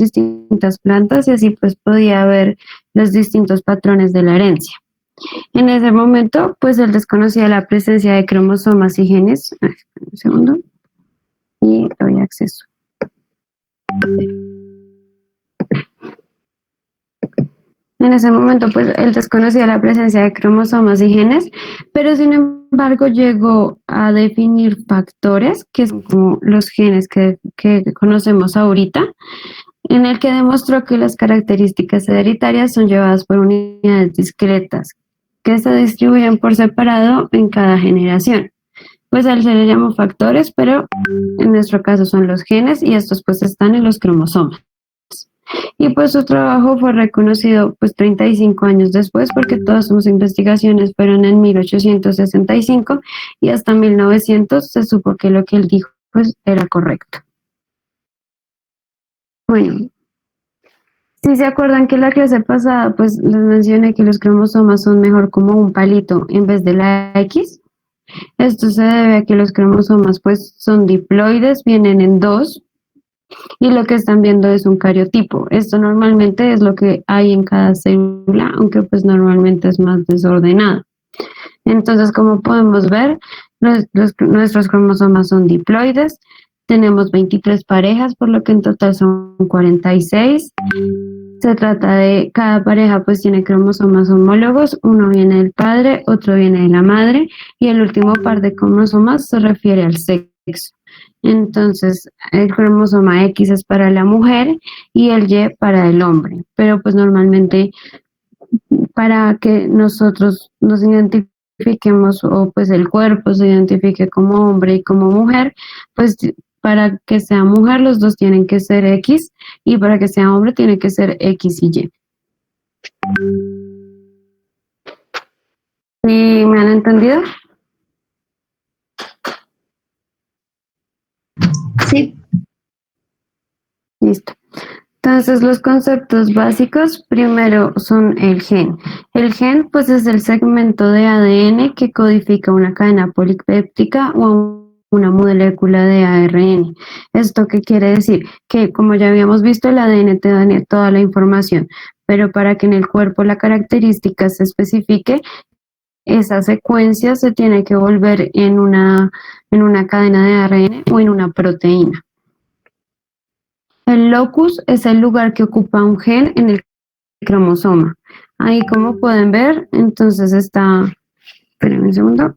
distintas plantas y así pues podía ver los distintos patrones de la herencia. En ese momento, pues él desconocía la presencia de cromosomas y genes. Un segundo. Y doy acceso. En ese momento, pues él desconocía la presencia de cromosomas y genes, pero sin embargo llegó a definir factores, que son como los genes que conocemos ahorita, en el que demostró que las características hereditarias son llevadas por unidades discretas, que se distribuyen por separado en cada generación. Pues a él se le llamó factores, pero en nuestro caso son los genes y estos pues están en los cromosomas. Y pues su trabajo fue reconocido pues 35 años después porque todas sus investigaciones fueron en 1865 y hasta 1900 se supo que lo que él dijo pues era correcto. Bueno, si se acuerdan que la clase pasada pues les mencioné que los cromosomas son mejor como un palito en vez de la X. Esto se debe a que los cromosomas pues son diploides, vienen en dos. Y lo que están viendo es un cariotipo. Esto normalmente es lo que hay en cada célula, aunque pues normalmente es más desordenado. Entonces, como podemos ver, nuestros cromosomas son diploides. Tenemos 23 parejas, por lo que en total son 46. Se trata de, cada pareja pues tiene cromosomas homólogos. Uno viene del padre, otro viene de la madre. Y el último par de cromosomas se refiere al sexo. Entonces, el cromosoma X es para la mujer y el Y para el hombre. Pero pues normalmente para que nosotros nos identifiquemos o pues el cuerpo se identifique como hombre y como mujer, pues para que sea mujer los dos tienen que ser X y para que sea hombre tiene que ser X y Y. ¿Sí me han entendido? Sí. Listo. Entonces, los conceptos básicos, primero son el gen. El gen, pues, es el segmento de ADN que codifica una cadena polipéptica o una molécula de ARN. ¿Esto qué quiere decir? Que, como ya habíamos visto, el ADN te da toda la información, pero para que en el cuerpo la característica se especifique, esa secuencia se tiene que volver en una cadena de ARN o en una proteína. El locus es el lugar que ocupa un gen en el cromosoma. Ahí, como pueden ver, entonces está, espérenme un segundo.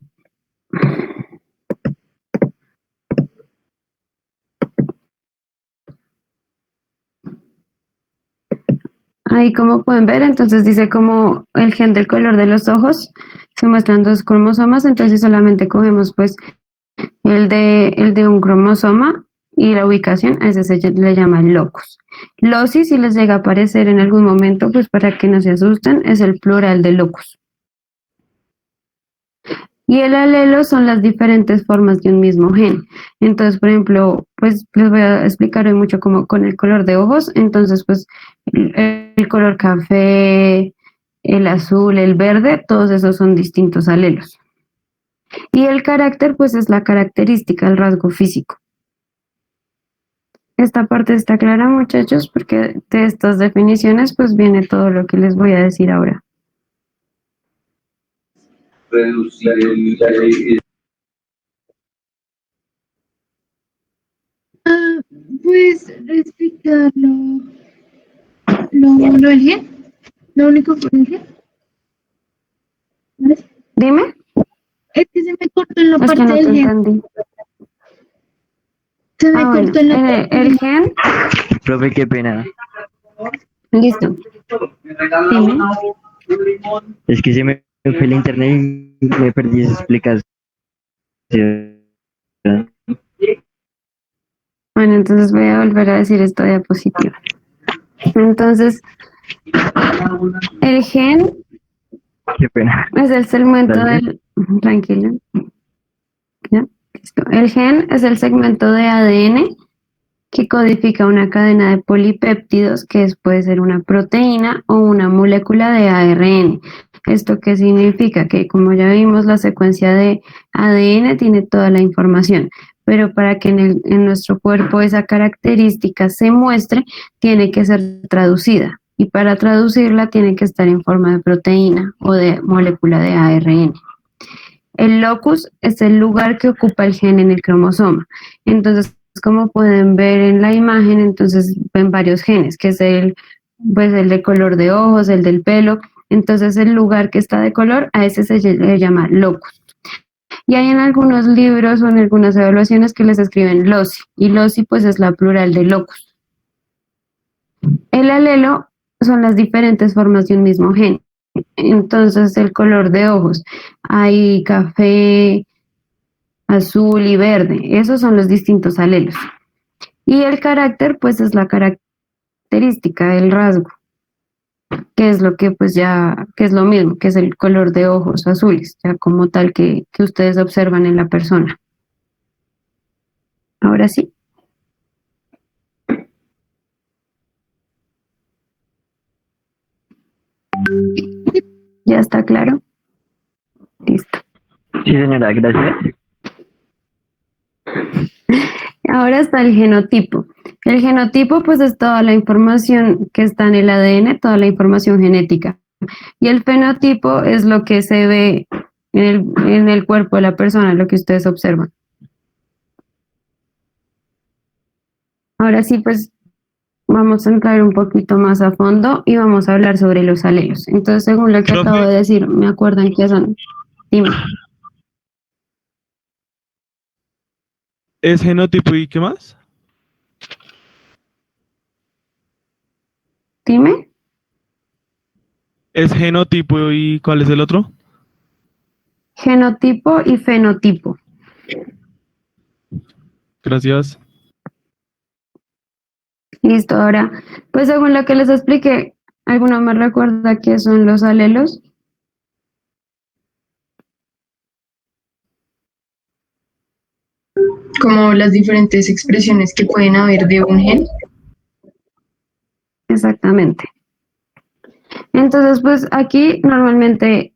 Ahí, como pueden ver, entonces dice como el gen del color de los ojos, se muestran dos cromosomas, entonces solamente cogemos pues el de un cromosoma y la ubicación, a ese se le llama el locus. Loci, si les llega a aparecer en algún momento, pues para que no se asusten, es el plural de locus. Y el alelo son las diferentes formas de un mismo gen. Entonces, por ejemplo, pues les voy a explicar hoy mucho como con el color de ojos. Entonces, pues el color café, el azul, el verde, todos esos son distintos alelos. Y el carácter, pues es la característica, el rasgo físico. Esta parte está clara, muchachos, porque de estas definiciones, pues viene todo lo que les voy a decir ahora. Reducir Pues explicar lo del gen, lo único por el gen. ¿Vale? Dime. Es que se me cortó en la Es parte que no te del gen. entendí. Se me Bueno, cortó en la parte el gen, Profe, qué pena. listo. Dime. Es que se me fue el internet y me perdí esa explicación. Bueno, entonces voy a volver a decir esta diapositiva. Entonces, el gen Qué pena. es el segmento Dale. del... Tranquilo. ¿Ya? Listo. El gen es el segmento de ADN que codifica una cadena de polipéptidos que puede ser una proteína o una molécula de ARN. ¿Esto qué significa? Que como ya vimos, la secuencia de ADN tiene toda la información, pero para que en nuestro cuerpo esa característica se muestre, tiene que ser traducida. Y para traducirla tiene que estar en forma de proteína o de molécula de ARN. El locus es el lugar que ocupa el gen en el cromosoma. Entonces, como pueden ver en la imagen, entonces ven varios genes, que es pues el de color de ojos, el del pelo. Entonces, el lugar que está de color, a ese se le llama locus. Y hay en algunos libros o en algunas evaluaciones que les escriben loci, y loci pues es la plural de locus. El alelo son las diferentes formas de un mismo gen. Entonces, el color de ojos, hay café, azul y verde, esos son los distintos alelos. Y el carácter, pues es la característica, el rasgo, que es lo que pues ya, que es lo mismo, que es el color de ojos azules, ya como tal que ustedes observan en la persona. Ahora sí. ¿Ya está claro? Listo. Sí, señora, gracias. Ahora está el genotipo. El genotipo pues es toda la información que está en el ADN, toda la información genética. Y el fenotipo es lo que se ve en el cuerpo de la persona, lo que ustedes observan. Ahora sí, pues vamos a entrar un poquito más a fondo y vamos a hablar sobre los alelos. Entonces, según lo que Profe. acabo de decir, ¿me acuerdan qué son? Dime. ¿Es genotipo y qué más? Dime. ¿Es genotipo y cuál es el otro? Genotipo y fenotipo. Gracias. Listo, ahora, pues según lo que les expliqué, ¿alguno me recuerda qué son los alelos? Como las diferentes expresiones que pueden haber de un gen. Exactamente. Entonces, pues aquí normalmente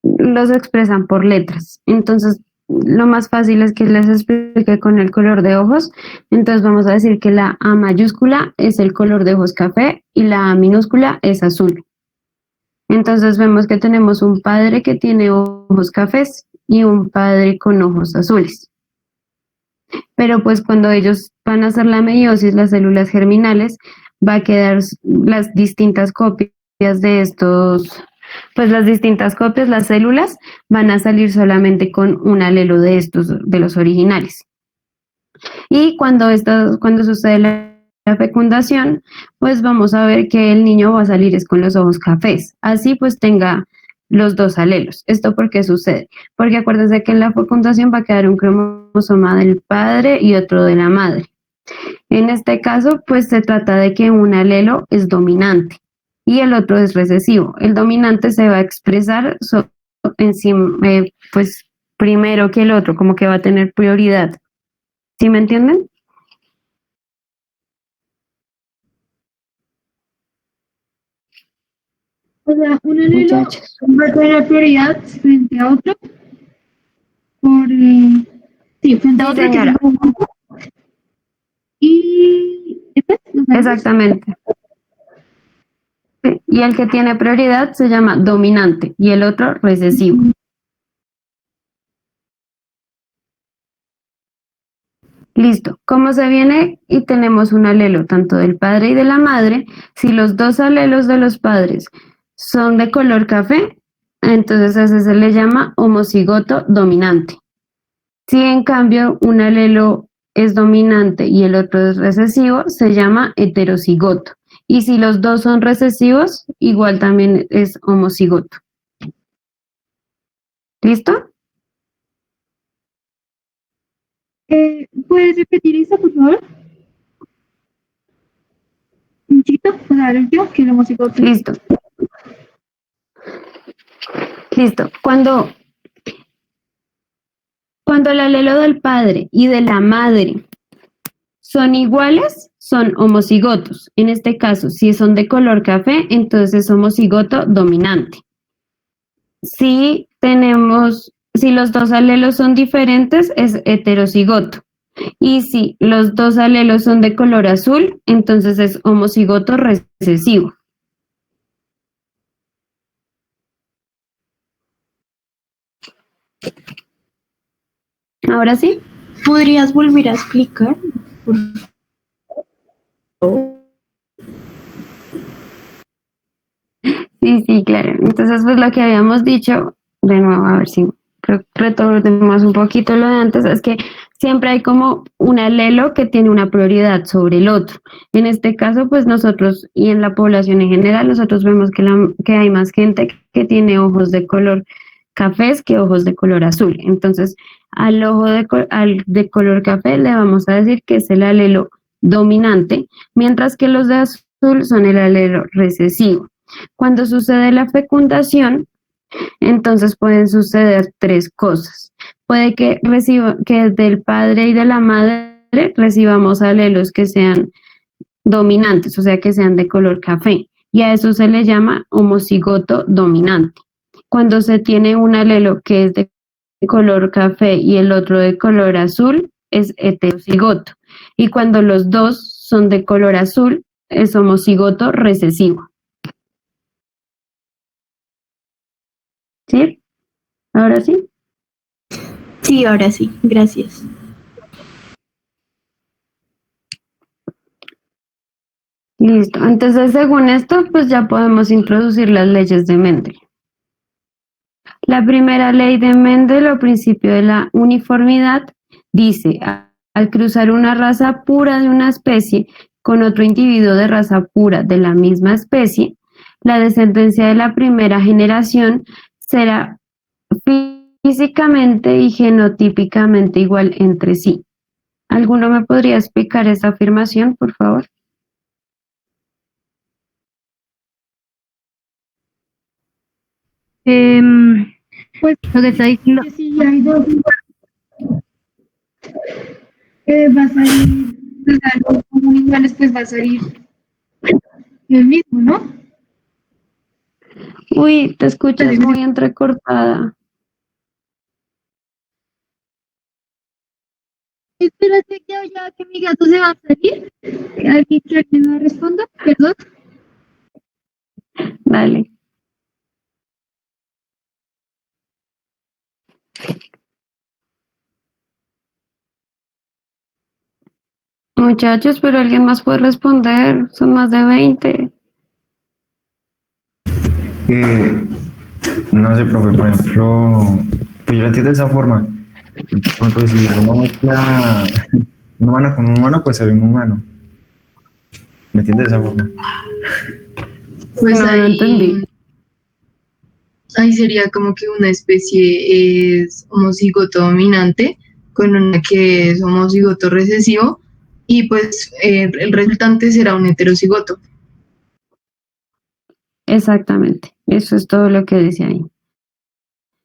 los expresan por letras. Entonces, lo más fácil es que les explique con el color de ojos. Entonces, vamos a decir que la A mayúscula es el color de ojos café y la A minúscula es azul. Entonces, vemos que tenemos un padre que tiene ojos cafés y un padre con ojos azules. Pero pues cuando ellos van a hacer la meiosis, las células germinales, va a quedar las distintas copias de estos, pues las distintas copias, las células, van a salir solamente con un alelo de estos, de los originales. Y cuando sucede la fecundación, pues vamos a ver que el niño va a salir es con los ojos cafés. Así pues tenga los dos alelos. ¿Esto por qué sucede? Porque acuérdense que en la fecundación va a quedar un cromosoma del padre y otro de la madre. En este caso, pues se trata de que un alelo es dominante y el otro es recesivo. El dominante se va a expresar encima, pues primero que el otro, como que va a tener prioridad. ¿Sí me entienden? O sea, un alelo Muchachos. va a tener prioridad frente a otro por sí, frente a Sí, otro que señora. y después los alelos. Exactamente. Sí, y el que tiene prioridad se llama dominante y el otro recesivo. Listo. Como se viene y tenemos un alelo tanto del padre y de la madre, si los dos alelos de los padres son de color café, entonces a ese se le llama homocigoto dominante. Si en cambio un alelo es dominante y el otro es recesivo, se llama heterocigoto. Y si los dos son recesivos, igual también es homocigoto. ¿Listo? ¿Puedes repetir eso, por favor? Un chiquito, o sea, el último, que lo homocigoto. Listo. Listo. Cuando el alelo del padre y de la madre son iguales, son homocigotos. En este caso, si son de color café, entonces es homocigoto dominante. Si los dos alelos son diferentes, es heterocigoto. Y si los dos alelos son de color azul, entonces es homocigoto recesivo. Ahora sí. ¿Podrías volver a explicar? Por favor. Sí, claro. Entonces, pues lo que habíamos dicho, de nuevo, a ver si retomamos un poquito lo de antes, es que siempre hay como un alelo que tiene una prioridad sobre el otro. En este caso, pues nosotros y en la población en general, nosotros vemos que hay más gente que tiene ojos de color cafés que ojos de color azul. Entonces, al ojo al de color café le vamos a decir que es el alelo dominante, mientras que los de azul son el alelo recesivo. Cuando sucede la fecundación, entonces pueden suceder tres cosas. Puede que del padre y de la madre recibamos alelos que sean dominantes, o sea, que sean de color café, y a eso se le llama homocigoto dominante. Cuando se tiene un alelo que es de color café y el otro de color azul, es heterocigoto. Y cuando los dos son de color azul, es homocigoto recesivo. ¿Sí? ¿Ahora sí? Sí, ahora sí, gracias. Listo. Entonces, según esto, pues ya podemos introducir las leyes de Mendel. La primera ley de Mendel o principio de la uniformidad dice, al cruzar una raza pura de una especie con otro individuo de raza pura de la misma especie, la descendencia de la primera generación será físicamente y genotípicamente igual entre sí. ¿Alguno me podría explicar esa afirmación, por favor? Pues Lo que está diciendo, que si hay dos va a salir, pues, algo común iguales, pues va a salir el mismo, ¿no? Uy, te escuchas muy entrecortada. Espérate que ya que mi gato se va a salir. ¿Alguien quiere que no responda? Perdón. Dale. Muchachos, pero alguien más puede responder. Son más de 20. No sé, profe, por ejemplo, pues yo lo entiendo de esa forma. Por ejemplo, si uno mezcla un humano con un humano, pues se ve un humano. ¿Me entiendes de esa forma? Pues No, no entendí. ahí sería como que una especie es homocigoto dominante con una que es homocigoto recesivo y pues el resultante será un heterocigoto. Exactamente. Eso es todo lo que dice ahí.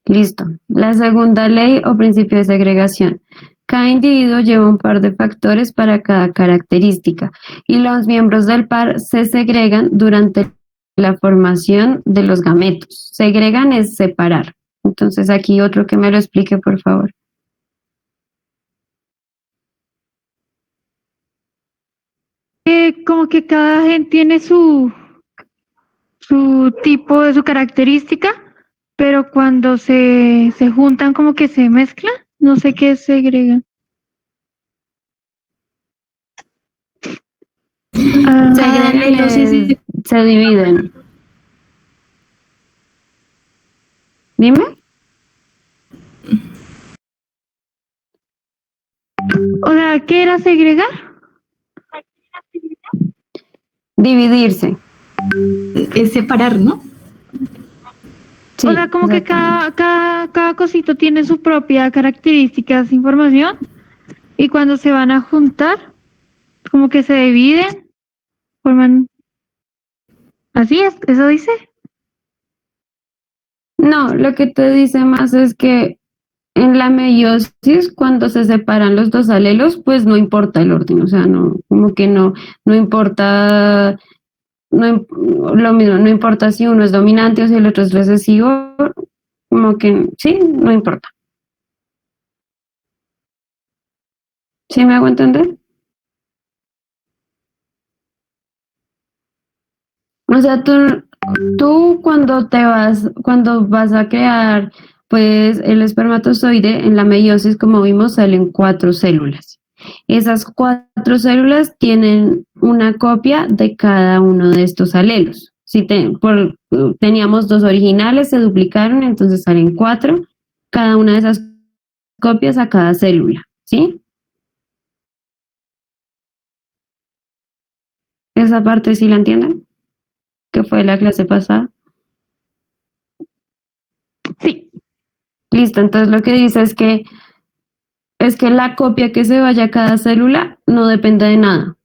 Listo. La segunda ley o principio de segregación. Cada individuo lleva un par de factores para cada característica y los miembros del par se segregan durante la formación de los gametos. Segregan es separar. Entonces aquí otro que me lo explique, por favor. como que cada gen tiene su tipo de su característica, pero cuando se juntan como que se mezclan, no sé qué segregan. Se dividen. Dime. O sea, ¿qué era segregar? Dividirse. Es separar, ¿no? Sí, O sea, como que exactamente. cada cosito tiene su propia características, información, y cuando se van a juntar, como que se dividen, forman... Así es, eso dice. No, lo que te dice más es que en la meiosis, cuando se separan los dos alelos, pues no importa el orden, o sea, no, como que no importa, lo mismo, no importa si uno es dominante o si el otro es recesivo, como que sí, no importa. ¿Sí me hago entender? O sea, tú cuando vas a crear, pues el espermatozoide en la meiosis, como vimos, salen 4 células. Esas 4 células tienen una copia de cada uno de estos alelos. Si teníamos 2 originales, se duplicaron, entonces salen 4, cada una de esas copias a cada célula, ¿sí? Esa parte sí la entienden, que fue la clase pasada. Sí, Listo, entonces lo que dice es que la copia que se vaya a cada célula no depende de nada.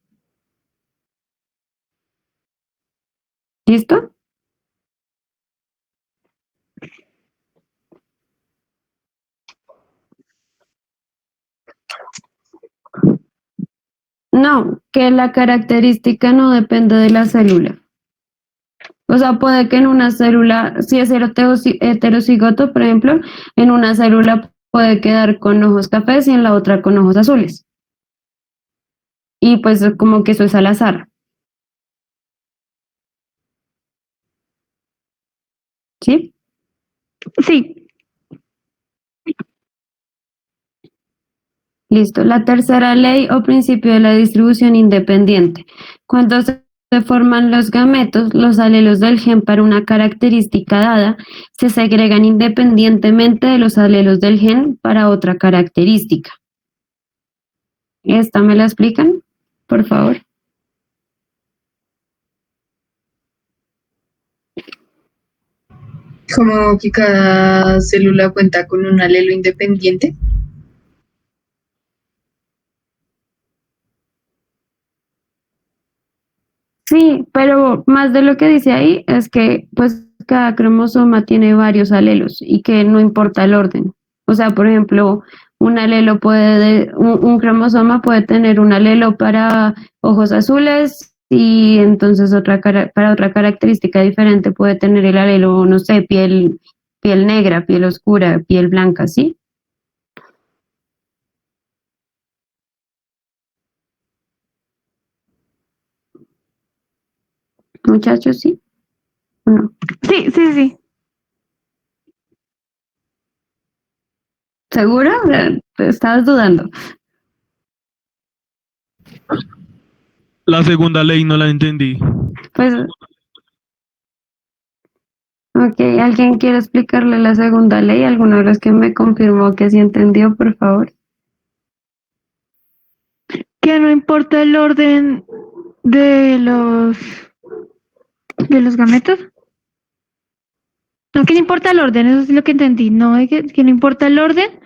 ¿Listo? No, que la característica no depende de la célula. O sea, puede que en una célula, si es heterocigoto, por ejemplo, en una célula puede quedar con ojos cafés y en la otra con ojos azules. Y pues como que eso es al azar. ¿Sí? sí. Listo. La tercera ley o principio de la distribución independiente. Cuando se forman los gametos, los alelos del gen para una característica dada se segregan independientemente de los alelos del gen para otra característica. ¿Esta me la explican? Por favor. Como que cada célula cuenta con un alelo independiente. Sí, pero más de lo que dice ahí es que pues cada cromosoma tiene varios alelos y que no importa el orden. O sea, por ejemplo, un cromosoma puede tener un alelo para ojos azules y entonces para otra característica diferente puede tener el alelo, no sé, piel negra, piel oscura, piel blanca, ¿sí? Muchachos, ¿sí? ¿O no? Sí, sí, sí. ¿Seguro? Estabas dudando. La segunda ley no la entendí. Pues, ok, ¿alguien quiere explicarle la segunda ley? ¿Alguno de los que me confirmó que sí entendió, por favor? Que no importa el orden de los gametos. No, que no importa el orden, eso es lo que entendí. No, que no importa el orden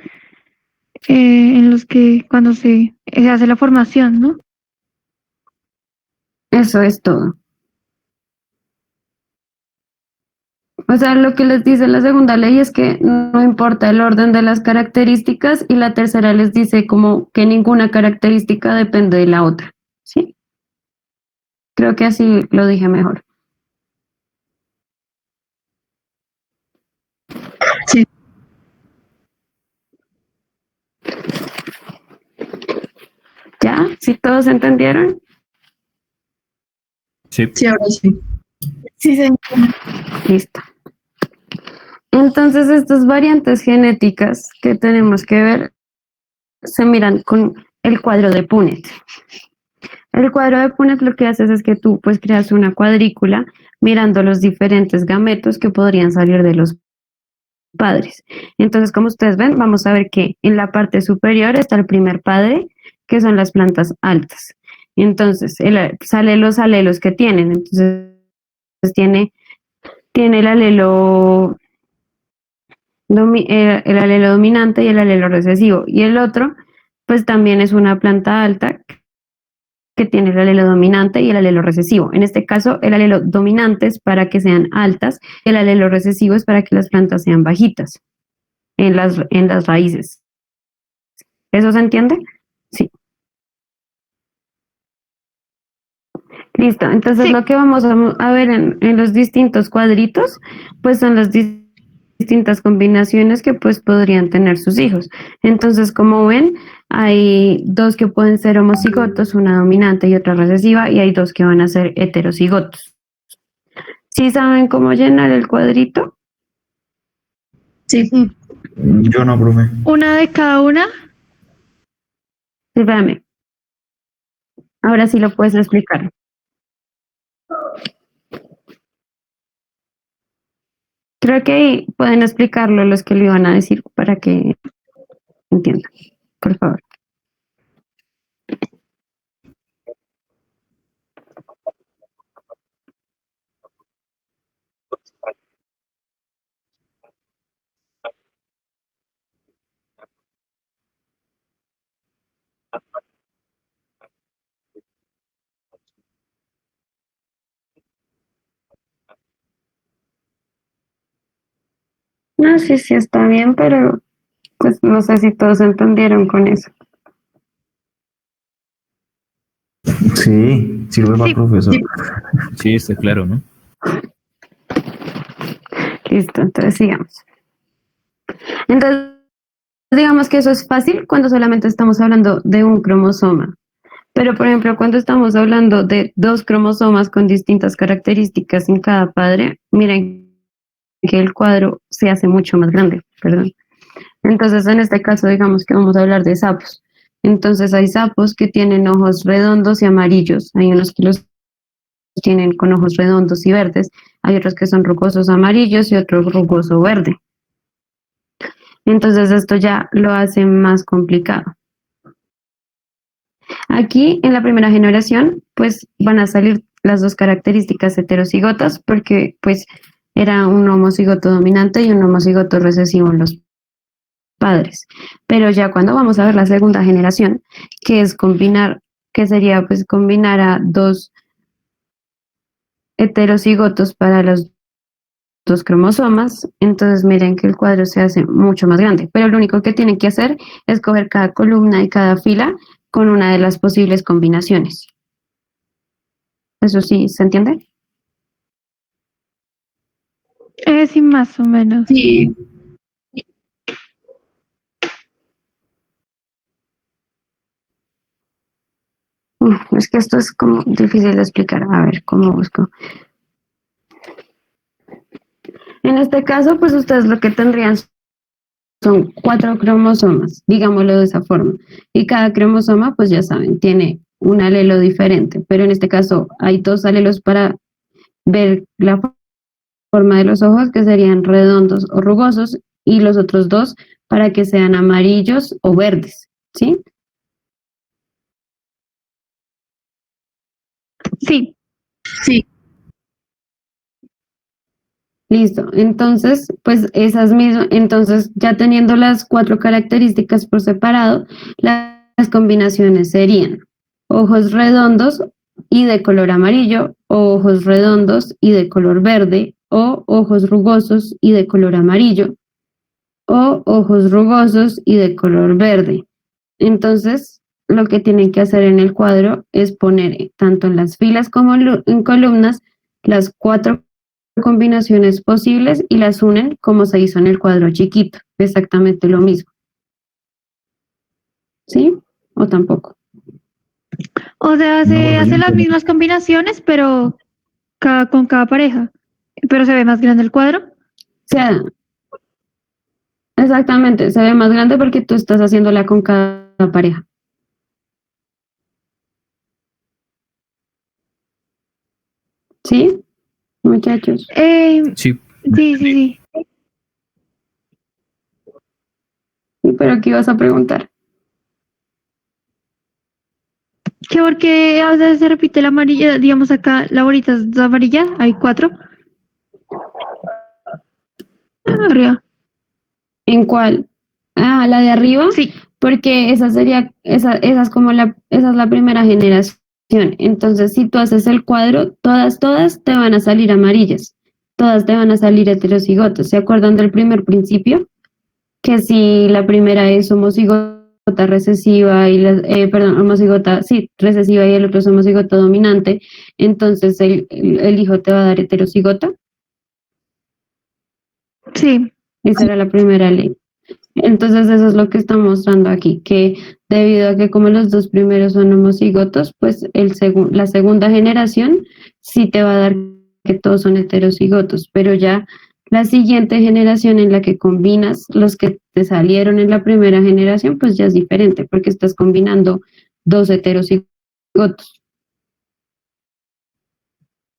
en los que cuando se hace la formación, ¿no? Eso es todo. O sea, lo que les dice la segunda ley es que no importa el orden de las características y la tercera les dice como que ninguna característica depende de la otra, ¿sí? Creo que así lo dije mejor. Sí. ¿Ya? ¿Sí todos entendieron? Sí. Sí, ahora sí. Sí, señor. Listo. Entonces, estas variantes genéticas que tenemos que ver se miran con el cuadro de Punnett. El cuadro de Punnett lo que haces es que tú pues creas una cuadrícula mirando los diferentes gametos que podrían salir de los padres. Entonces, como ustedes ven, vamos a ver que en la parte superior está el primer padre, que son las plantas altas. Entonces, sale los alelos que tienen. Entonces, tiene el alelo el alelo dominante y el alelo recesivo. Y el otro, pues también es una planta alta que tiene el alelo dominante y el alelo recesivo. En este caso, el alelo dominante es para que sean altas, el alelo recesivo es para que las plantas sean bajitas en las raíces. ¿Eso se entiende? Sí. Listo. Entonces, Sí. lo que vamos a ver en los distintos cuadritos, pues son las distintas combinaciones que pues podrían tener sus hijos. Entonces, como ven, hay dos que pueden ser homocigotos, una dominante y otra recesiva, y hay dos que van a ser heterocigotos. ¿Sí saben cómo llenar el cuadrito? Sí. Yo no, profe. Una de cada una. Sí, espérame. Ahora sí lo puedes explicar. Creo que ahí pueden explicarlo los que le iban a decir para que entiendan, por favor. No, sí está bien, pero pues no sé si todos entendieron con eso. Sí, sirve para Sí. profesor. Sí, está claro, ¿no? Listo, entonces sigamos. Entonces, digamos que eso es fácil cuando solamente estamos hablando de un cromosoma. Pero, por ejemplo, cuando estamos hablando de dos cromosomas con distintas características en cada padre, miren que el cuadro se hace mucho más grande, perdón. Entonces, en este caso, digamos que vamos a hablar de sapos. Entonces, hay sapos que tienen ojos redondos y amarillos. Hay unos que los tienen con ojos redondos y verdes. Hay otros que son rugosos amarillos y otros rugoso verde. Entonces, esto ya lo hace más complicado. Aquí, en la primera generación, pues van a salir las dos características heterocigotas porque, pues, era un homocigoto dominante y un homocigoto recesivo en los padres. Pero ya cuando vamos a ver la segunda generación, que es combinar, que sería pues combinar a dos heterocigotos para los dos cromosomas, entonces miren que el cuadro se hace mucho más grande, pero lo único que tienen que hacer es coger cada columna y cada fila con una de las posibles combinaciones. ¿Eso sí se entiende? Sí, más o menos. Sí. Es que esto es como difícil de explicar. A ver, ¿cómo busco? En este caso, pues ustedes lo que tendrían son 4 cromosomas, digámoslo de esa forma. Y cada cromosoma, pues ya saben, tiene un alelo diferente, pero en este caso hay 2 alelos para ver la forma de los ojos, que serían redondos o rugosos, y los otros 2 para que sean amarillos o verdes, ¿sí? Sí. Sí. Listo, entonces, pues esas mismas, entonces ya teniendo las 4 características por separado, las combinaciones serían ojos redondos y de color amarillo, o ojos redondos y de color verde, o ojos rugosos y de color amarillo, o ojos rugosos y de color verde. Entonces, lo que tienen que hacer en el cuadro es poner tanto en las filas como en columnas las 4 combinaciones posibles y las unen como se hizo en el cuadro chiquito, exactamente lo mismo. ¿Sí? ¿O tampoco? O sea, se No, hacen las mismas combinaciones, pero con cada pareja. Pero se ve más grande el cuadro. O sea, exactamente, se ve más grande porque tú estás haciéndola con cada pareja. ¿Sí? Muchachos. Sí. Sí. ¿Pero qué ibas a preguntar? Que porque a veces se repite la amarilla, digamos acá la bolita es amarilla, hay 4. Arriba. ¿En cuál? Ah, la de arriba. Sí. Porque esa sería, esa es como esa es la primera generación. Entonces, si tú haces el cuadro, todas te van a salir amarillas. Todas te van a salir heterocigotos. ¿Se acuerdan del primer principio? Que si la primera es homocigota recesiva y homocigota, sí, recesiva y el otro es homocigota dominante, entonces el hijo te va a dar heterocigota. Sí. Esa era la primera ley. Entonces eso es lo que está mostrando aquí, que debido a que como los dos primeros son homocigotos, pues la segunda generación sí te va a dar que todos son heterocigotos, pero ya la siguiente generación en la que combinas los que te salieron en la primera generación, pues ya es diferente, porque estás combinando dos heterocigotos,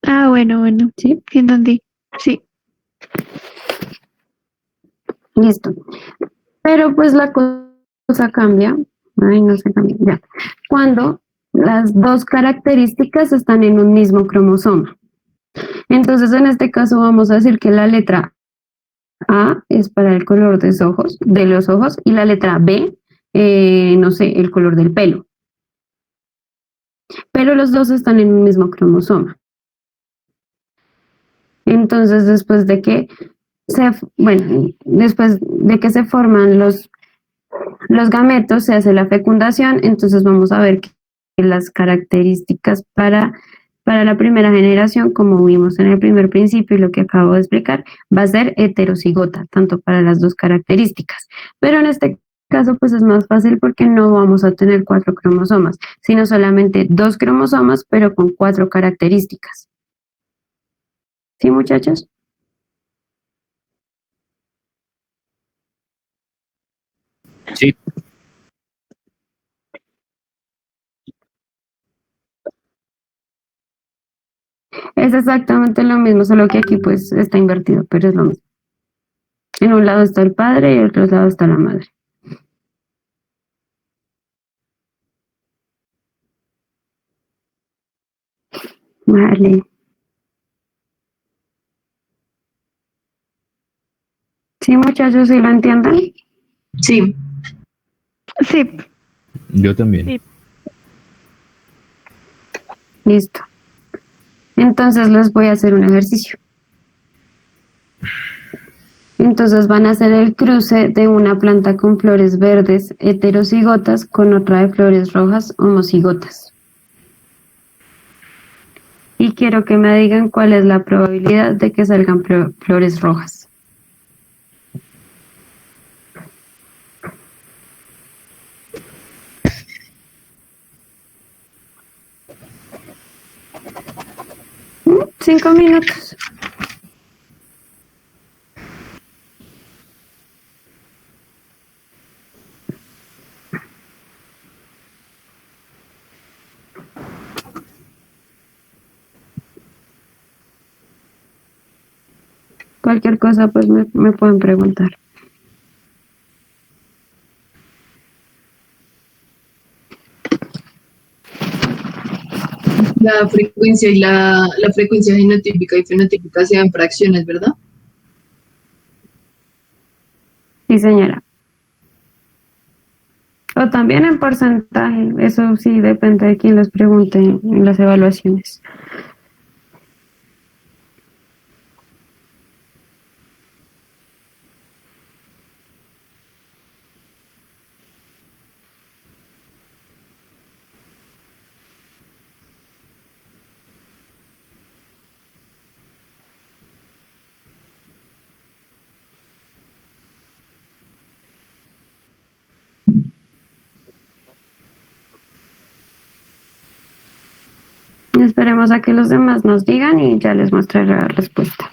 Ah, bueno, ¿sí? sí entendí. Sí. Listo. Pero pues la cosa cambia, ay, no se cambia, ya, cuando las dos características están en un mismo cromosoma. Entonces, en este caso vamos a decir que la letra A es para el color de los ojos, y la letra B, no sé, el color del pelo. Pero los dos están en un mismo cromosoma. Entonces, después de que se forman los gametos, se hace la fecundación, entonces vamos a ver que las características para la primera generación, como vimos en el primer principio y lo que acabo de explicar, va a ser heterocigota, tanto para las dos características. Pero en este caso, pues es más fácil porque no vamos a tener 4 cromosomas, sino solamente 2 cromosomas, pero con 4 características. ¿Sí, muchachos? Sí, Es exactamente lo mismo, solo que aquí pues está invertido, pero es lo mismo. En un lado está el padre y en otro lado está la madre. Vale. Sí, muchachos, ¿sí lo entienden? Sí, Sí. yo también. Sí. Listo. Entonces les voy a hacer un ejercicio. Entonces van a hacer el cruce de una planta con flores verdes heterocigotas con otra de flores rojas homocigotas. Y quiero que me digan cuál es la probabilidad de que salgan flores rojas. ¿Mm? 5 minutos. Cualquier cosa, pues me pueden preguntar. la frecuencia y la frecuencia genotípica y fenotípica se dan fracciones, ¿verdad? Sí, señora. O también en porcentaje, eso sí depende de quién les pregunte en las evaluaciones. Esperemos a que los demás nos digan y ya les mostraré la respuesta.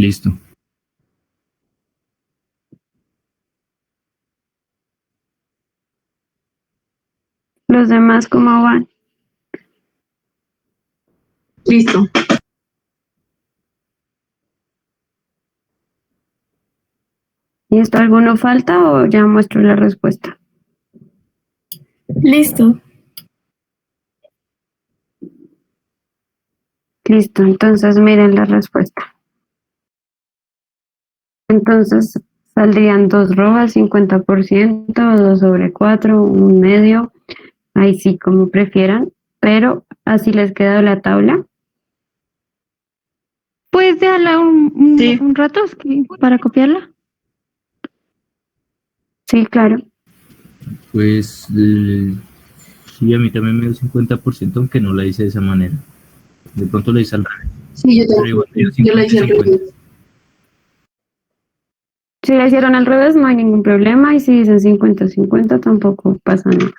Listo. Los demás, ¿cómo van? Listo. ¿Y esto alguno falta o ya muestro la respuesta? Listo. Listo, entonces miren la respuesta. Entonces saldrían 2 rojas, 50%, 2 sobre 4, un medio, ahí sí, como prefieran, pero así les queda la tabla. ¿Puedes dejarla un rato para copiarla? Sí, claro. Pues sí, a mí también me dio 50%, aunque no la hice de esa manera. De pronto la hice al revés, Sí, yo pero igual me dio también. Yo la hice al 50 y 50. revés. Si la hicieron al revés, no hay ningún problema, y si dicen 50-50, tampoco pasa nada.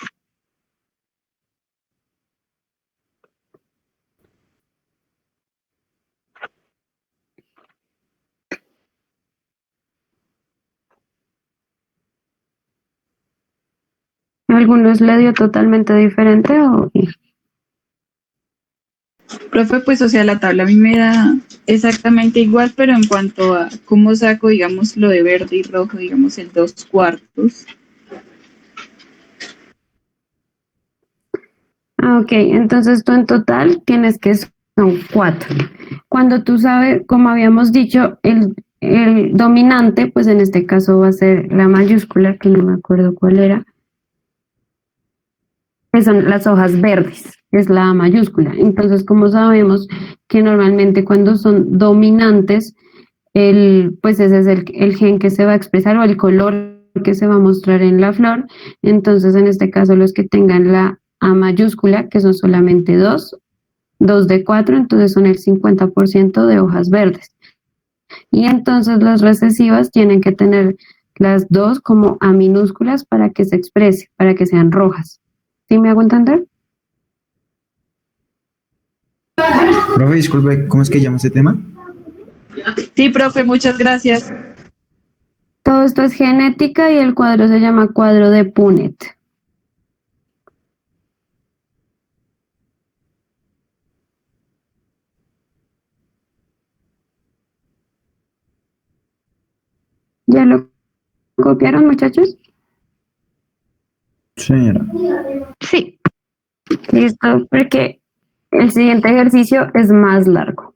¿Algunos le dio totalmente diferente o...? Profe, pues o sea, la tabla a mí me da exactamente igual, pero en cuanto a cómo saco, digamos, lo de verde y rojo, digamos, el 2/4. Ah, ok, entonces tú en total tienes que son 4. Cuando tú sabes, como habíamos dicho, el dominante, pues en este caso va a ser la mayúscula, que no me acuerdo cuál era, que son las hojas verdes, es la A mayúscula. Entonces, como sabemos que normalmente cuando son dominantes, pues ese es el gen que se va a expresar o el color que se va a mostrar en la flor. Entonces, en este caso, los que tengan la A mayúscula, que son solamente 2 de 4, entonces son el 50% de hojas verdes. Y entonces las recesivas tienen que tener las dos como A minúsculas para que se exprese, para que sean rojas. ¿Sí me hago entender? Profe, disculpe, ¿cómo es que llama este tema? Sí, profe, muchas gracias. Todo esto es genética y el cuadro se llama cuadro de Punnett. ¿Ya lo copiaron, muchachos? Señora. Sí. Listo, porque el siguiente ejercicio es más largo.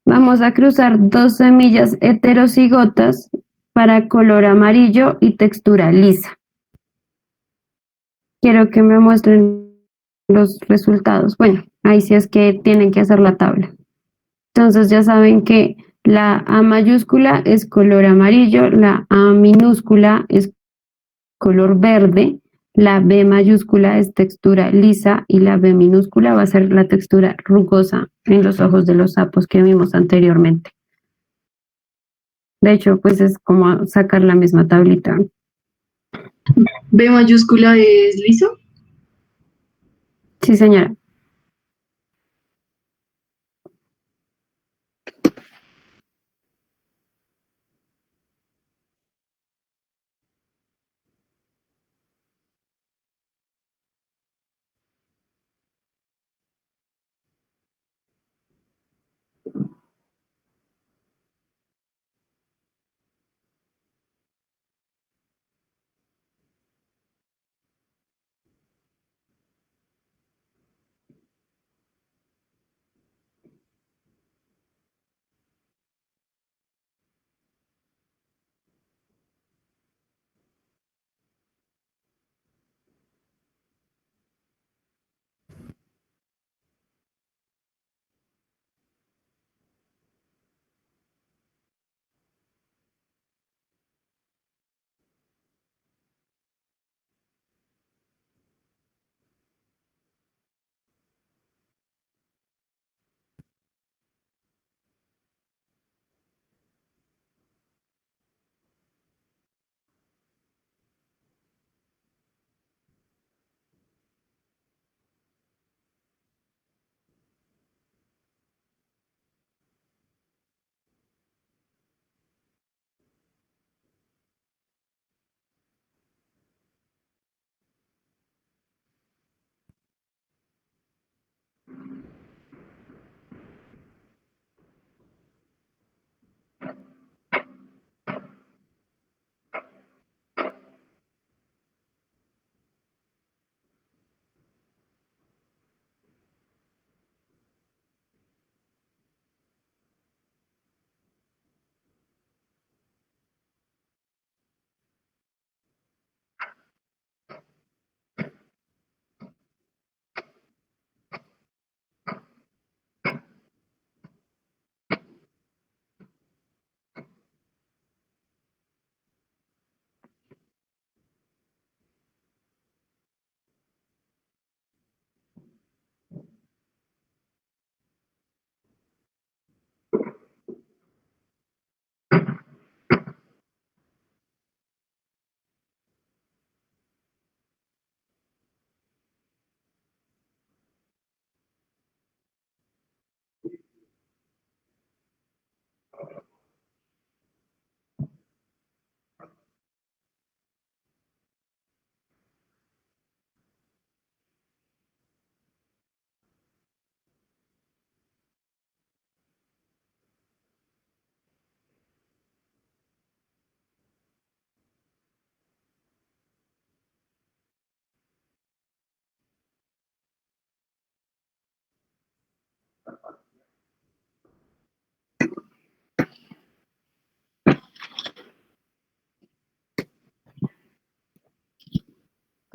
Vamos a cruzar 2 semillas heterocigotas para color amarillo y textura lisa. Quiero que me muestren los resultados. Bueno, ahí sí es que tienen que hacer la tabla. Entonces ya saben que la A mayúscula es color amarillo, la A minúscula es color verde, la B mayúscula es textura lisa y la B minúscula va a ser la textura rugosa en los ojos de los sapos que vimos anteriormente. De hecho, pues es como sacar la misma tablita. B mayúscula es liso. Sí, señora.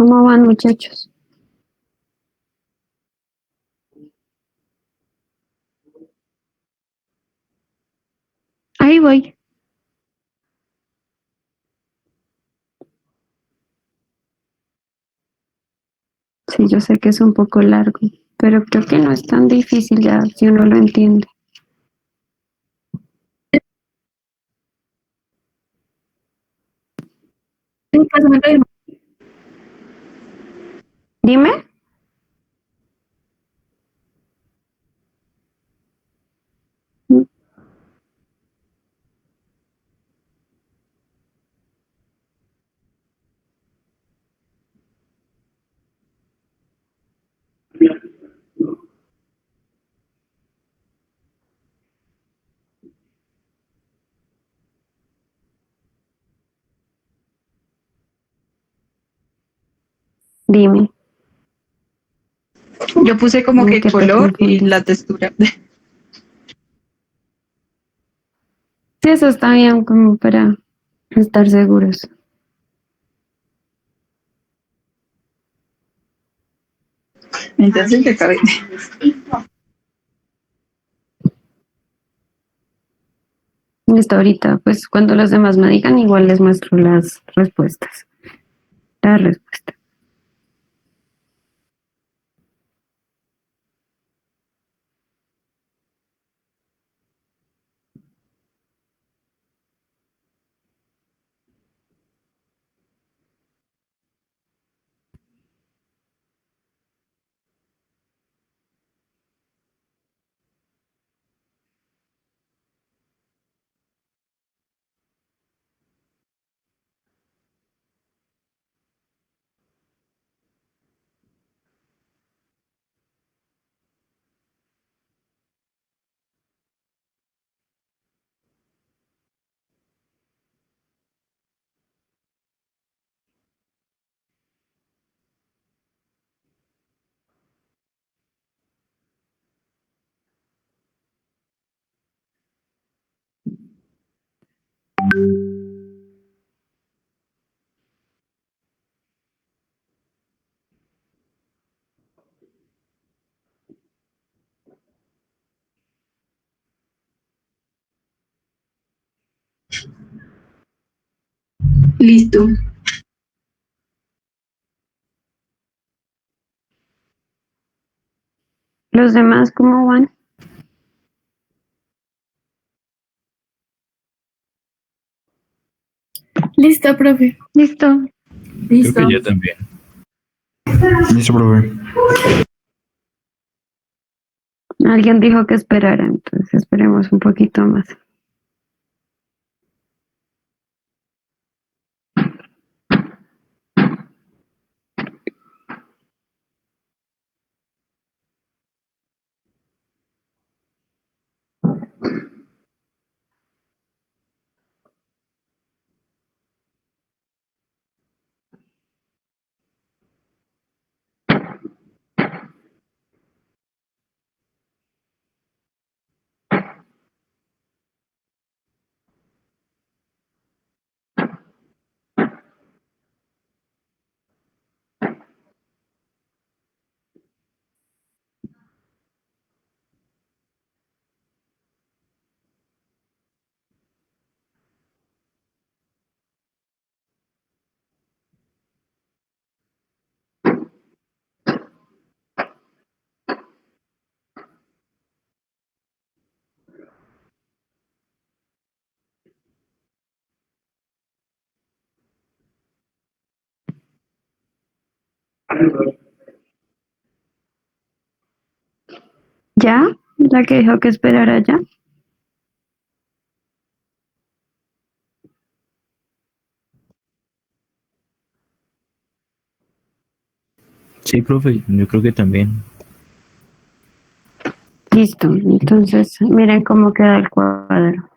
¿Cómo van, muchachos? Ahí voy. Sí, yo sé que es un poco largo, pero creo que no es tan difícil ya si uno lo entiende. Sí, pásamelo de nuevo. Dime. Dime. Yo puse como ¿En que qué te color y confundiste? la textura. Sí, eso está bien como para estar seguros. Entonces te cabe. Listo, ahorita, pues cuando los demás me digan, igual les muestro las respuestas. La respuesta. Listo. ¿Los demás cómo van? Listo, profe. Listo. Creo que yo también. Listo, profe. Alguien dijo que esperara, entonces esperemos un poquito más. ¿Ya? ¿La que dijo que esperara ya? Sí, profe, yo creo que también. Listo. Entonces, miren cómo queda el cuadro.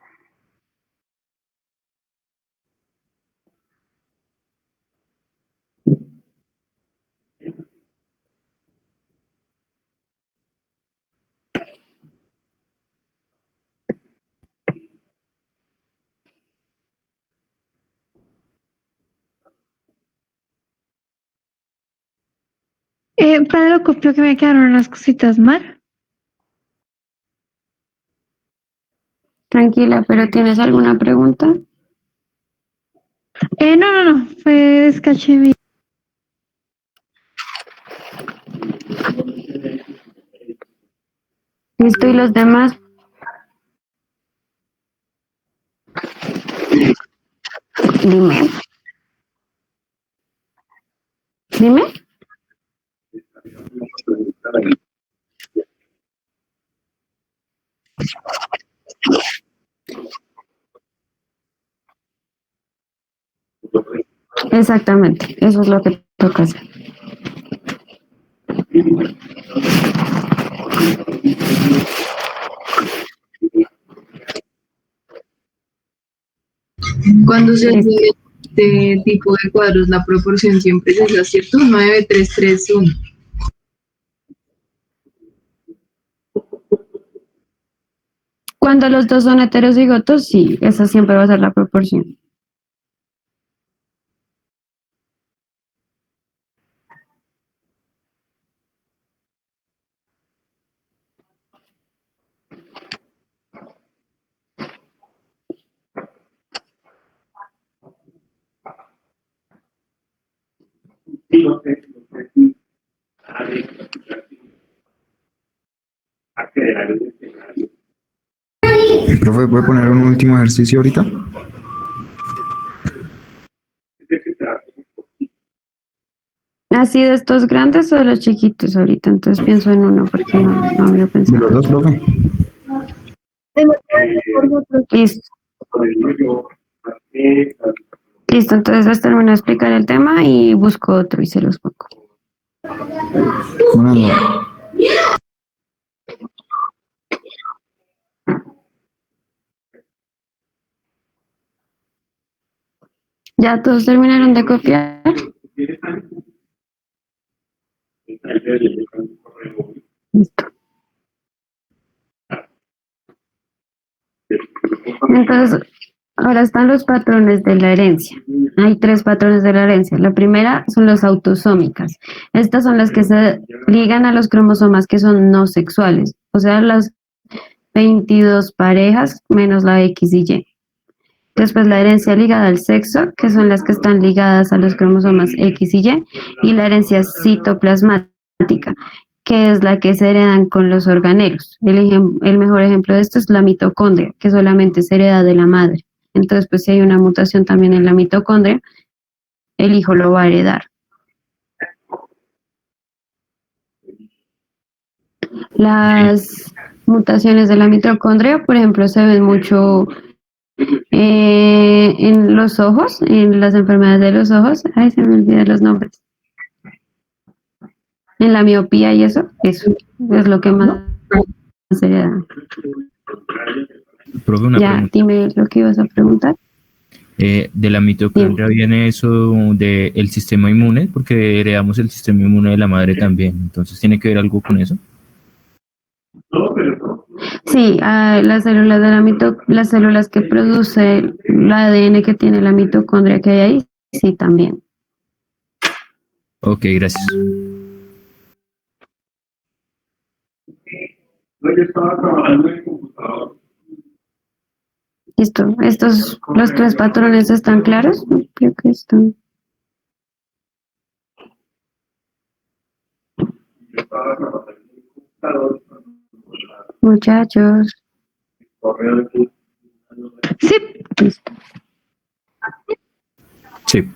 Padre, copio que me quedaron unas cositas mal. Tranquila, pero ¿tienes alguna pregunta? No, fue descaché mío. ¿Listo? ¿Y los demás? Dime. Dime. Exactamente, eso es lo que toca hacer. Cuando se hace este tipo de cuadros, la proporción siempre es esa, ¿cierto? 9:3:3:1. Cuando los dos son heterocigotos, sí, esa siempre va a ser la proporción. Profe, ¿puede poner un último ejercicio ahorita? ¿Así de estos grandes o de los chiquitos ahorita? Entonces pienso en uno porque no había De pensado. los dos, profe. Listo. Listo, entonces les termino de explicar el tema y busco otro y se los pongo. Bueno, no. ¿Ya todos terminaron de copiar? Listo. Entonces, ahora están los patrones de la herencia. Hay 3 patrones de la herencia. La primera son las autosómicas. Estas son las que se ligan a los cromosomas que son no sexuales, o sea, las 22 parejas menos la X y Y. Después la herencia ligada al sexo, que son las que están ligadas a los cromosomas X y Y, y la herencia citoplasmática, que es la que se heredan con los organelos. El mejor ejemplo de esto es la mitocondria, que solamente se hereda de la madre. Entonces, pues si hay una mutación también en la mitocondria, el hijo lo va a heredar. Las mutaciones de la mitocondria, por ejemplo, se ven mucho en los ojos, en las enfermedades de los ojos. Ay, se me olvidan los nombres. En la miopía y eso es lo que más se hereda. Profe, una Ya, pregunta. dime lo que ibas a preguntar. De la mitocondria viene eso del sistema inmune, porque heredamos el sistema inmune de la madre también. Entonces, ¿tiene que ver algo con eso? Sí, las células de las células que produce el ADN que tiene la mitocondria que hay ahí, sí, también. Ok, gracias. Listo. Los 3 patrones están claros. Creo que están. Muchachos. Sí, Listo. Sí.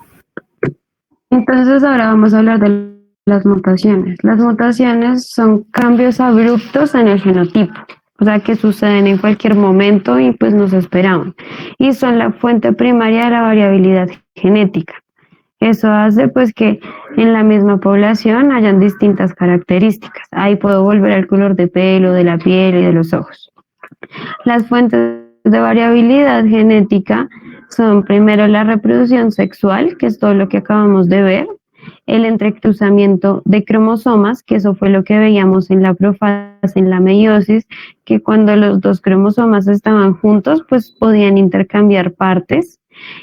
Entonces ahora vamos a hablar de las mutaciones. Las mutaciones son cambios abruptos en el genotipo, o sea que suceden en cualquier momento y pues no se esperaban. Y son la fuente primaria de la variabilidad genética. Eso hace pues que en la misma población hayan distintas características. Ahí puedo volver al color de pelo, de la piel y de los ojos. Las fuentes de variabilidad genética son primero la reproducción sexual, que es todo lo que acabamos de ver, el entrecruzamiento de cromosomas, que eso fue lo que veíamos en la profase, en la meiosis, que cuando los 2 cromosomas estaban juntos, pues podían intercambiar partes,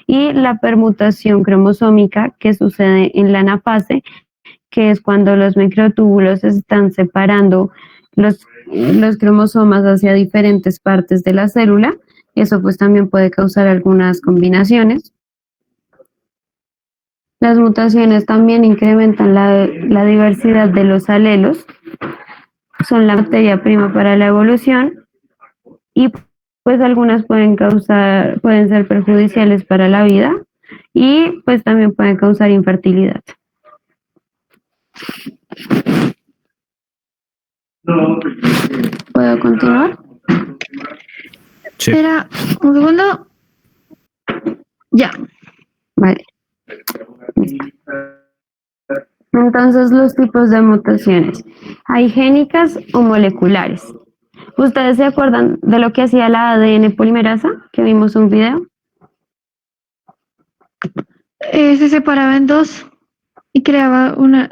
y la permutación cromosómica que sucede en la anafase, que es cuando los microtúbulos están separando los cromosomas hacia diferentes partes de la célula. Eso pues también puede causar algunas combinaciones. Las mutaciones también incrementan la diversidad de los alelos, son la materia prima para la evolución y pues algunas pueden ser perjudiciales para la vida y pues también pueden causar infertilidad. ¿Puedo continuar? Sí. Espera, un segundo. Ya. Vale. Listo. Entonces, los tipos de mutaciones. Hay génicas o moleculares. ¿Ustedes se acuerdan de lo que hacía la ADN polimerasa? Que vimos un video. Se separaba en dos y creaba una.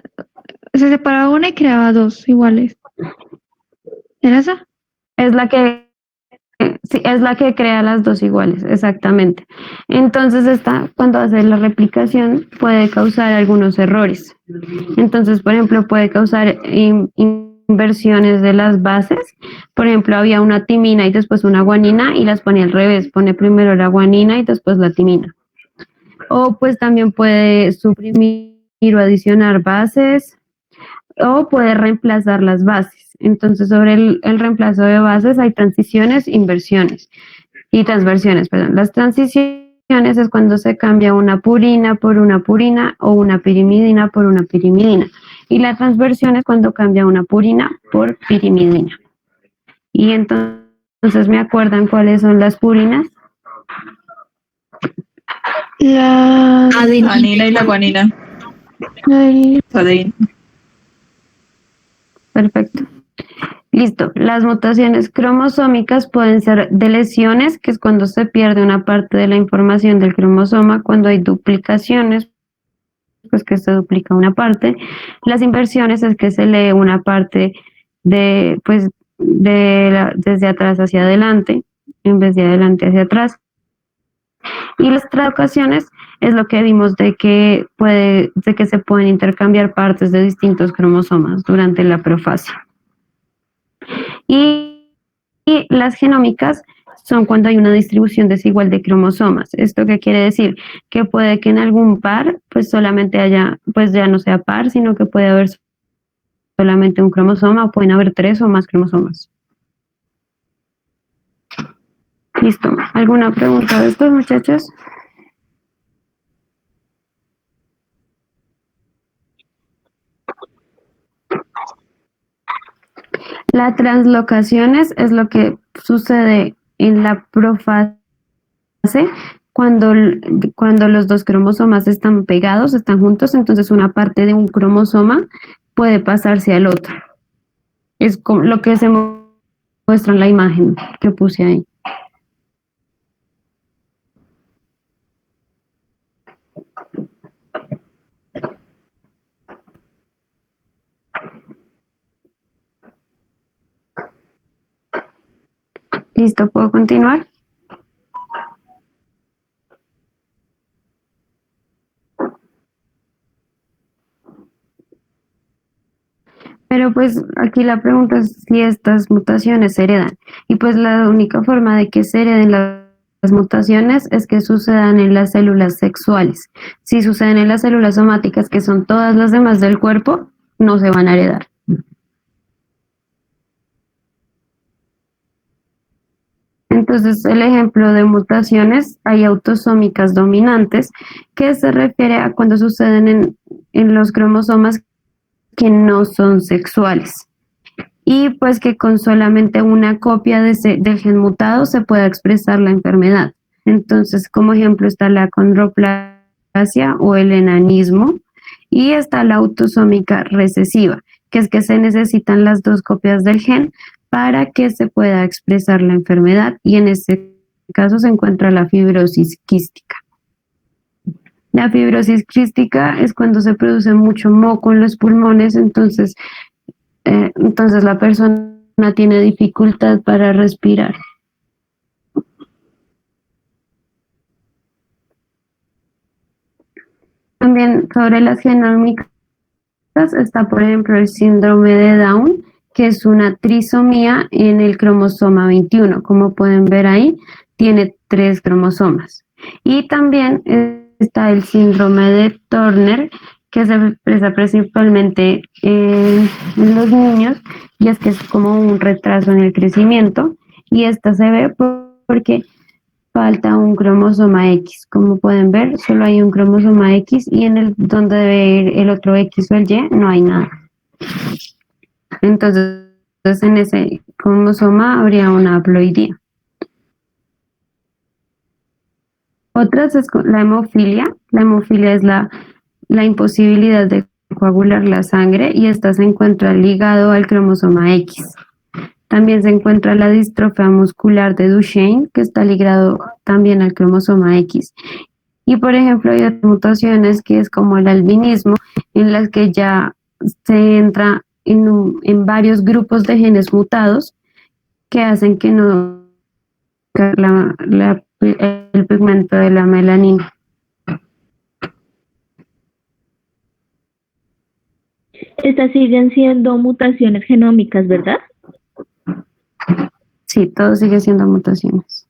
Se separaba una y creaba dos iguales. ¿Era esa? Es la que, sí, es la que crea las dos iguales, exactamente. Entonces, cuando hace la replicación, puede causar algunos errores. Entonces, por ejemplo, puede causar inversiones de las bases. Por ejemplo, había una timina y después una guanina y las pone al revés. Pone primero la guanina y después la timina. O pues también puede suprimir o adicionar bases o puede reemplazar las bases. Entonces, sobre el reemplazo de bases hay transiciones, inversiones y transversiones, perdón. Las transiciones es cuando se cambia una purina por una purina o una pirimidina por una pirimidina. Y la transversión es cuando cambia una purina por pirimidina. Y entonces, ¿me acuerdan cuáles son las purinas? La Adenina y la guanina. Adenina. Perfecto. Listo. Las mutaciones cromosómicas pueden ser de lesiones, que es cuando se pierde una parte de la información del cromosoma, cuando hay duplicaciones, pues que se duplica una parte. Las inversiones es que se lee una parte desde atrás hacia adelante, en vez de adelante hacia atrás. Y las traducaciones es lo que vimos de que se pueden intercambiar partes de distintos cromosomas durante la profasia. Y las genómicas son cuando hay una distribución desigual de cromosomas. ¿Esto qué quiere decir? Que puede que en algún par, pues solamente haya, pues ya no sea par, sino que puede haber solamente un cromosoma o pueden haber 3 o más cromosomas. Listo. ¿Alguna pregunta de estos, muchachos? La translocaciones es lo que sucede en la profase cuando los dos cromosomas están pegados, están juntos, entonces una parte de un cromosoma puede pasarse al otro. Es como lo que se muestra en la imagen que puse ahí. Listo, ¿puedo continuar? Pero pues aquí la pregunta es si estas mutaciones se heredan. Y pues la única forma de que se hereden las mutaciones es que sucedan en las células sexuales. Si suceden en las células somáticas, que son todas las demás del cuerpo, no se van a heredar. Entonces, el ejemplo de mutaciones, hay autosómicas dominantes, que se refiere a cuando suceden en los cromosomas que no son sexuales. Y pues que con solamente una copia del gen mutado se pueda expresar la enfermedad. Entonces, como ejemplo está la acondroplasia o el enanismo, y está la autosómica recesiva, que es que se necesitan las dos copias del gen para que se pueda expresar la enfermedad, y en este caso se encuentra la fibrosis quística. La fibrosis quística es cuando se produce mucho moco en los pulmones, entonces la persona tiene dificultad para respirar. También sobre las genómicas está, por ejemplo, el síndrome de Down, que es una trisomía en el cromosoma 21. Como pueden ver ahí, tiene 3 cromosomas. Y también está el síndrome de Turner, que se expresa principalmente en los niños, y es que es como un retraso en el crecimiento, y esta se ve porque falta un cromosoma X. Como pueden ver, solo hay un cromosoma X, y en el donde debe ir el otro X o el Y no hay nada. Entonces, en ese cromosoma habría una haploidía. Otras es la hemofilia. La hemofilia es la imposibilidad de coagular la sangre, y esta se encuentra ligado al cromosoma X. También se encuentra la distrofia muscular de Duchenne, que está ligado también al cromosoma X. Y por ejemplo, hay otras mutaciones que es como el albinismo, en las que ya se entra en varios grupos de genes mutados que hacen que no el pigmento de la melanina. Estas siguen siendo mutaciones genómicas, ¿verdad? Sí, todo sigue siendo mutaciones.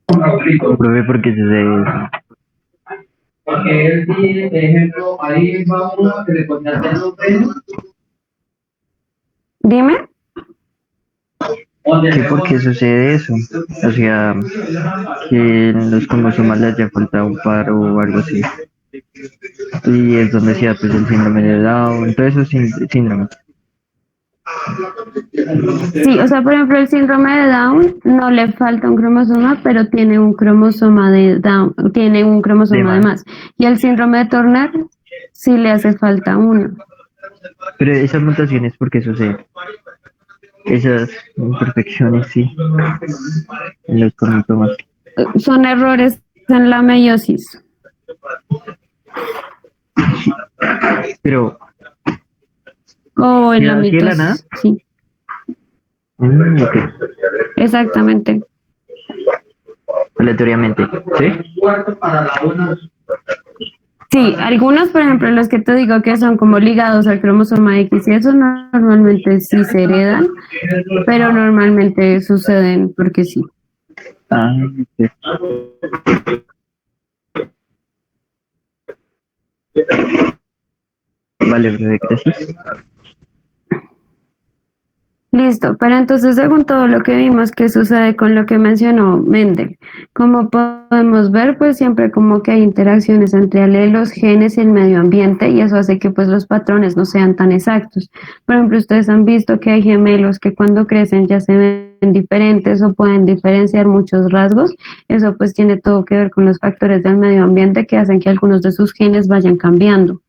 Profe, ¿por qué sucede eso? Porque él tiene, por ejemplo, ahí va uno que le contratan los pelos. Dime. ¿Qué por qué sucede eso? O sea, que en los cromosomas le haya faltado un par o algo así. Y es donde se da pues el síndrome de Down, todos esos síndromes. Sí, o sea, por ejemplo, el síndrome de Down no le falta un cromosoma, pero tiene un cromosoma de Down, tiene un cromosoma de más. Y el síndrome de Turner sí le hace falta uno. Pero esas mutaciones, ¿por qué suceden? Esas imperfecciones, sí, en los cromosomas. Son errores en la meiosis. Pero, o en la ¿así de la nada? mitosis, sí. Ok. Exactamente. Aleatoriamente, ¿sí? Sí, algunos, por ejemplo, los que te digo que son como ligados al cromosoma X, y esos normalmente sí se heredan, pero normalmente suceden porque sí. Ah, sí. Vale, gracias. Listo, pero entonces según todo lo que vimos, ¿qué sucede con lo que mencionó Mendel? Como podemos ver, pues siempre como que hay interacciones entre alelos, genes y el medio ambiente, y eso hace que pues los patrones no sean tan exactos. Por ejemplo, ustedes han visto que hay gemelos que cuando crecen ya se ven diferentes o pueden diferenciar muchos rasgos. Eso pues tiene todo que ver con los factores del medio ambiente que hacen que algunos de sus genes vayan cambiando.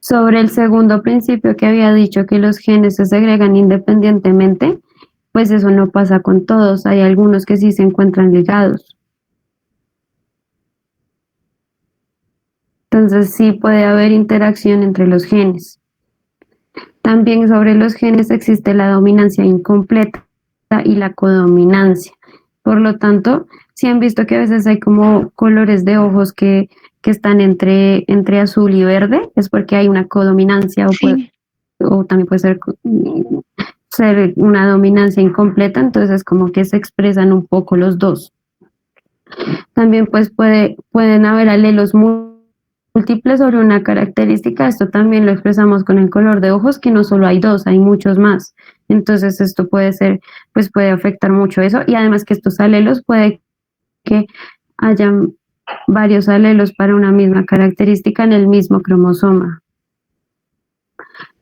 Sobre el segundo principio que había dicho que los genes se segregan independientemente, pues eso no pasa con todos, hay algunos que sí se encuentran ligados. Entonces sí puede haber interacción entre los genes. También sobre los genes existe la dominancia incompleta y la codominancia. Por lo tanto, sí han visto que a veces hay como colores de ojos que están entre azul y verde, es porque hay una codominancia o también puede ser una dominancia incompleta, entonces como que se expresan un poco los dos. También pues pueden haber alelos múltiples sobre una característica. Esto también lo expresamos con el color de ojos, que no solo hay dos, hay muchos más. Entonces esto puede afectar mucho eso, y además que estos alelos puede que hayan varios alelos para una misma característica en el mismo cromosoma.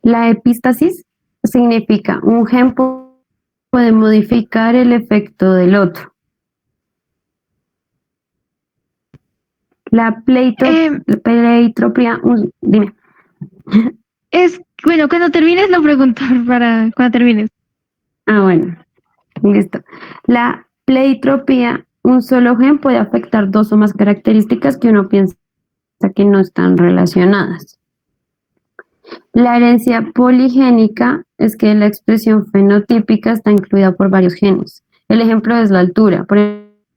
La epístasis significa un gen puede modificar el efecto del otro. La pleitropía, dime. Bueno, cuando termines lo pregunto para cuando termines. Ah, bueno, listo. La pleitropía, un solo gen puede afectar dos o más características que uno piensa que no están relacionadas. La herencia poligénica es que la expresión fenotípica está incluida por varios genes. El ejemplo es la altura. Por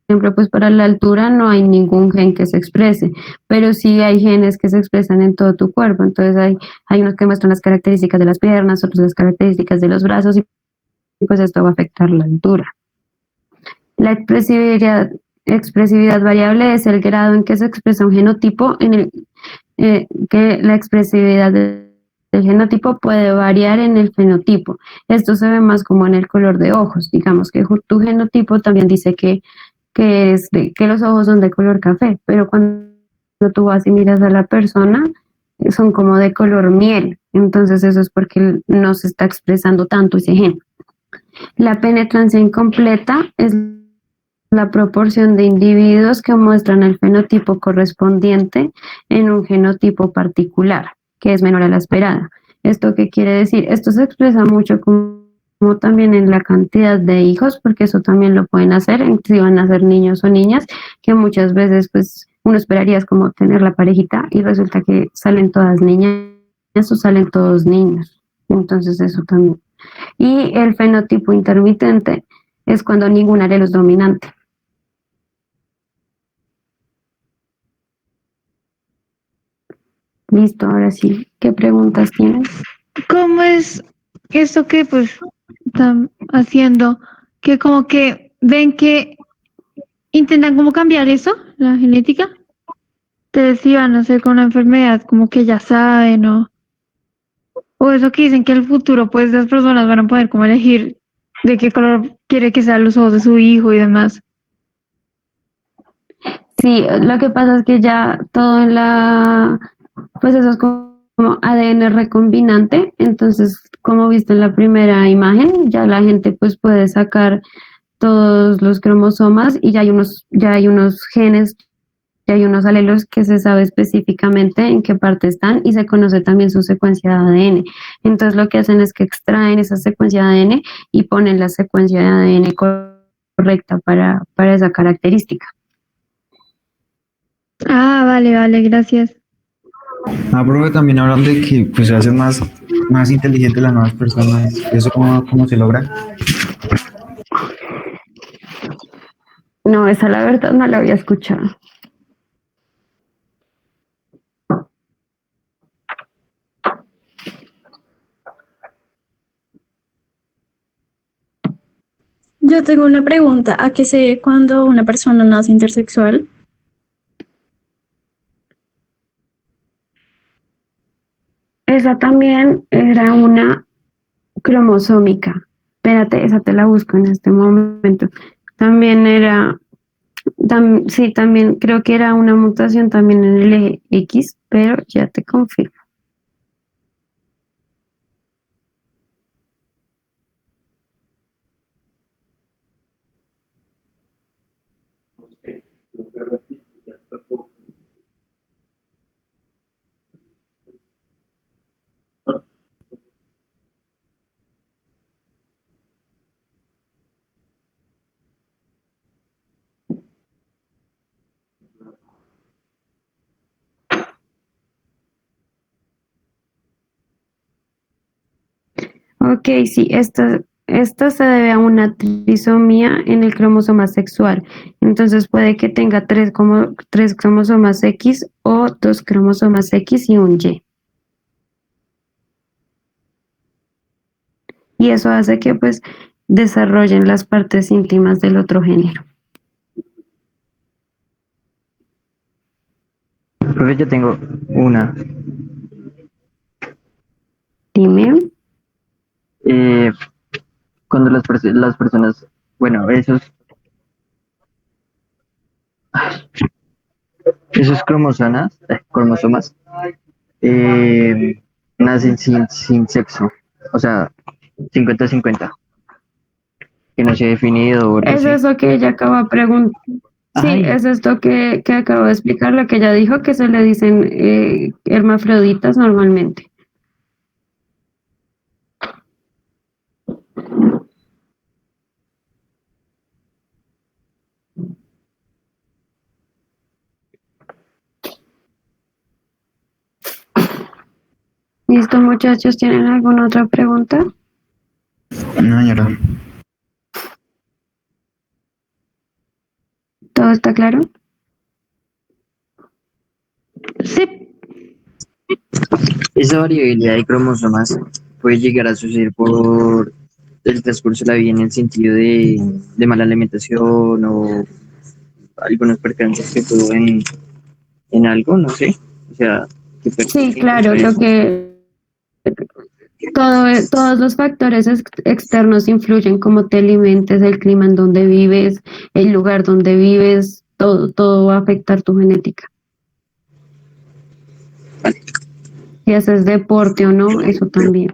ejemplo, pues para la altura no hay ningún gen que se exprese, pero sí hay genes que se expresan en todo tu cuerpo. Entonces hay unos que muestran las características de las piernas, otros las características de los brazos y pues esto va a afectar la altura. La expresividad variable es el grado en que se expresa un genotipo en el que la expresividad del genotipo puede variar en el fenotipo. Esto se ve más como en el color de ojos. Digamos que tu genotipo también dice que los ojos son de color café, pero cuando tú vas y miras a la persona, son como de color miel. Entonces eso es porque no se está expresando tanto ese gen. La penetrancia incompleta es la proporción de individuos que muestran el fenotipo correspondiente en un genotipo particular, que es menor a la esperada. ¿Esto qué quiere decir? Esto se expresa mucho como también en la cantidad de hijos, porque eso también lo pueden hacer, si van a ser niños o niñas, que muchas veces pues uno esperaría es como tener la parejita y resulta que salen todas niñas o salen todos niños. Entonces eso también. Y el fenotipo intermitente es cuando ningún alelo es dominante. Listo, ahora sí. ¿Qué preguntas tienes? ¿Cómo es esto que pues están haciendo? Que como que ven que intentan como cambiar eso, la genética. Te decían, no sé, con una enfermedad, como que ya saben, o eso que dicen que en el futuro pues las personas van a poder como elegir de qué color quiere que sean los ojos de su hijo y demás. Sí, lo que pasa es que ya todo en pues eso es como ADN recombinante, entonces como viste en la primera imagen, ya la gente pues puede sacar todos los cromosomas y ya hay unos genes, ya hay unos alelos que se sabe específicamente en qué parte están y se conoce también su secuencia de ADN. Entonces lo que hacen es que extraen esa secuencia de ADN y ponen la secuencia de ADN correcta para esa característica. Ah, vale, gracias. Profe, también hablan de que pues se hacen más inteligentes las nuevas personas. ¿Eso cómo se logra? No, esa la verdad no la había escuchado. Yo tengo una pregunta. ¿A qué se debe cuando una persona nace intersexual? Esa también era una cromosómica. Espérate, esa te la busco en este momento. También era, sí, también creo que era una mutación también en el eje X, pero ya te confirmo. Ok, sí, esta se debe a una trisomía en el cromosoma sexual. Entonces puede que tenga tres cromosomas X o dos cromosomas X y un Y. Y eso hace que pues desarrollen las partes íntimas del otro género. Profe, yo tengo una. Dime. Cuando las personas, bueno, esos cromosomas, nacen sin sexo, o sea, 50-50, que no se ha definido o algo Es así. eso que ella acaba de preguntar. Sí, Ay. es esto que acabo de explicar, lo que ella dijo, que se le dicen hermafroditas normalmente. ¿Listo, muchachos? ¿Tienen alguna otra pregunta? No, señora. está claro? Sí. Esa variabilidad de cromosomas puede llegar a suceder por el transcurso de la vida en el sentido de mala alimentación o algunos percances que tuvo en algo, no sé. O sea, Sí, claro, lo que todos los factores externos influyen, como te alimentes, el clima en donde vives, el lugar donde vives, todo va a afectar tu genética. Si haces deporte o no, eso también.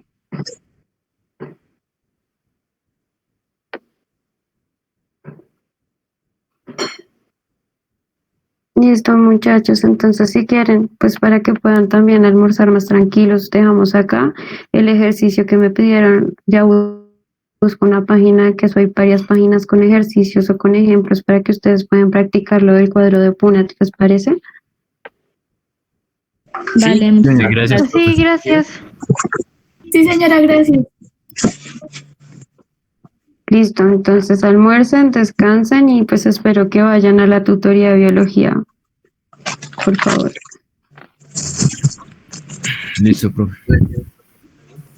Listo, muchachos. Entonces, si quieren, pues para que puedan también almorzar más tranquilos, dejamos acá el ejercicio que me pidieron. Ya busco una página, que soy varias páginas con ejercicios o con ejemplos para que ustedes puedan practicar lo del cuadro de Punnett, ¿les parece? Vale, muchas Sí, gracias. Sí, gracias. Sí, señora, gracias. Listo, entonces almuercen, descansen y pues espero que vayan a la tutoría de biología, por favor. Listo, profe.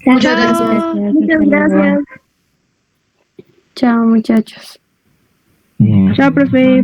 Muchas gracias. Muchas gracias. Chao, muchachos. Chao, profe.